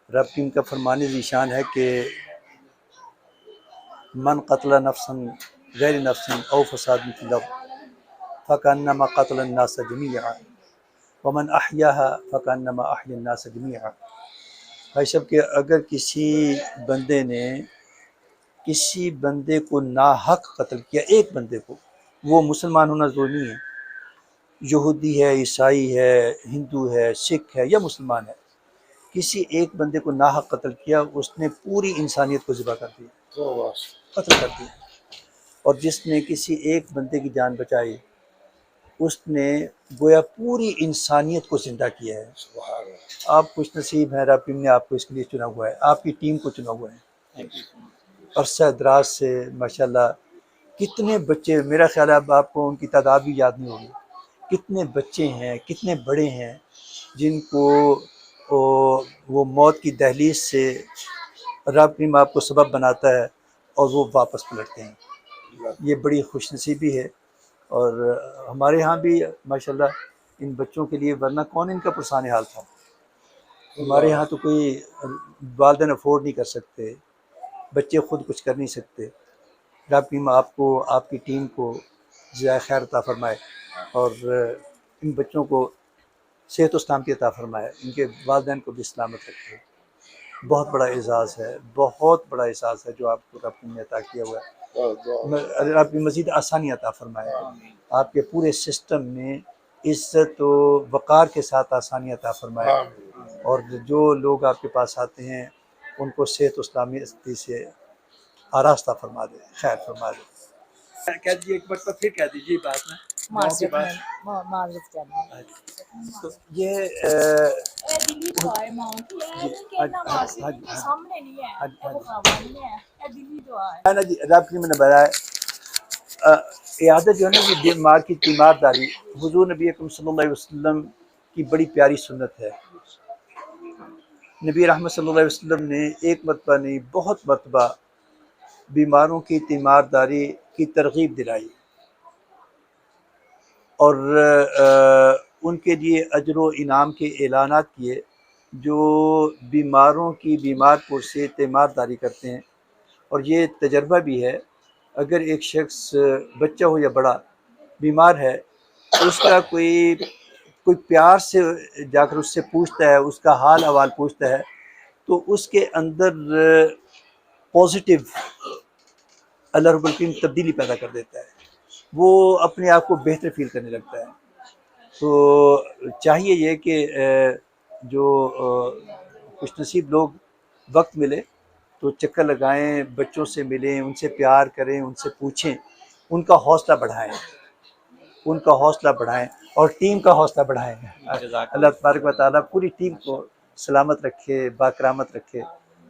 رب کی ان کا فرمان ذیشان ہے کہ من قتل نفسا غیر نفس او فساد فی الارض فکانما قتل الناس جمیعا ومن احیاها فکانما احیا الناس جمیعا۔ بھائی صاحب کہ اگر کسی بندے نے کسی بندے کو ناحق قتل کیا، ایک بندے کو، وہ مسلمان ہونا ضروری نہیں ہے، یہودی ہے، عیسائی ہے، ہندو ہے، سکھ ہے یا مسلمان ہے، کسی ایک بندے کو ناحق قتل کیا، اس نے پوری انسانیت کو ذبح کر دیا، قتل کر دیا۔ اور جس نے کسی ایک بندے کی جان بچائی، اس نے گویا پوری انسانیت کو زندہ کیا ہے۔ آپ خوش نصیب ہیں، رب نے آپ کو اس کے لیے چنا ہوا ہے، آپ کی ٹیم کو چنا ہوا ہے۔ عرصہ دراز سے ماشاءاللہ کتنے بچے، میرا خیال ہے اب آپ کو ان کی تعداد بھی یاد نہیں ہوگی، کتنے بچے ہیں، کتنے بڑے ہیں جن کو وہ موت کی دہلیز سے رب کریم آپ کو سبب بناتا ہے اور وہ واپس پلٹتے ہیں۔ یہ بڑی خوش نصیبی ہے۔ اور ہمارے ہاں بھی ماشاءاللہ ان بچوں کے لیے، ورنہ کون ان کا پرسان حال تھا۔ ہمارے ہاں تو کوئی والدین افورڈ نہیں کر سکتے، بچے خود کچھ کر نہیں سکتے۔ رب کریم آپ کو، آپ کی ٹیم کو جزائے خیر عطا فرمائے اور ان بچوں کو صحت و سلامتی عطا فرمائے، ان کے والدین کو بھی سلامت رکھے۔ بہت بڑا اعزاز ہے، بہت بڑا اعزاز ہے جو آپ کو رب نے عطا کیا ہوا ہے۔ آپ کی مزید آسانی عطا فرمائے، آپ کے پورے سسٹم میں عزت و وقار کے ساتھ آسانی عطا فرمائے، اور جو لوگ آپ کے پاس آتے ہیں ان کو صحت و سلامتی سے آراستہ فرما دے، خیر فرما دے۔ کہہ دیجیے ایک مرتبہ پھر کہہ دیجیے بات میں معذرت کرنا۔ تو یہ جی رب کی نے بتایا عیادت جو ہے نا، یہ بیمار کی تیمار داری حضور نبی اکرم صلی اللہ علیہ وسلم کی بڑی پیاری سنت ہے۔ نبی رحمت صلی اللہ علیہ وسلم نے ایک مرتبہ نہیں، بہت مرتبہ بیماروں کی تیمار داری کی ترغیب دلائی اور ان کے لیے اجر و انعام کے اعلانات کیے جو بیماروں کی بیمار پرسی تیمار داری کرتے ہیں۔ اور یہ تجربہ بھی ہے، اگر ایک شخص بچہ ہو یا بڑا بیمار ہے، اس کا کوئی پیار سے جا کر اس سے پوچھتا ہے، اس کا حال احوال پوچھتا ہے، تو اس کے اندر پازیٹیو اللہ رب العالمین تبدیلی پیدا کر دیتا ہے، وہ اپنے آپ کو بہتر فیل کرنے لگتا ہے۔ تو چاہیے یہ کہ جو خوش نصیب لوگ وقت ملے تو چکر لگائیں، بچوں سے ملیں، ان سے پیار کریں، ان سے پوچھیں، ان کا حوصلہ بڑھائیں، ان کا حوصلہ بڑھائیں اور ٹیم کا حوصلہ بڑھائیں۔ اللہ تبارک و تعالیٰ پوری ٹیم کو سلامت رکھے، باکرامت رکھے،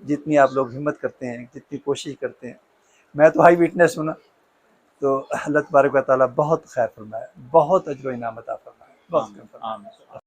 جتنی آپ لوگ ہمت کرتے ہیں، جتنی کوشش کرتے ہیں۔ میں تو ہائی وٹنس ہوں نا، تو اللہ تبارک و تعالیٰ بہت خیر فرمائے، بہت اجر و انعام عطا فرمائے، بہت خیر فرمائے۔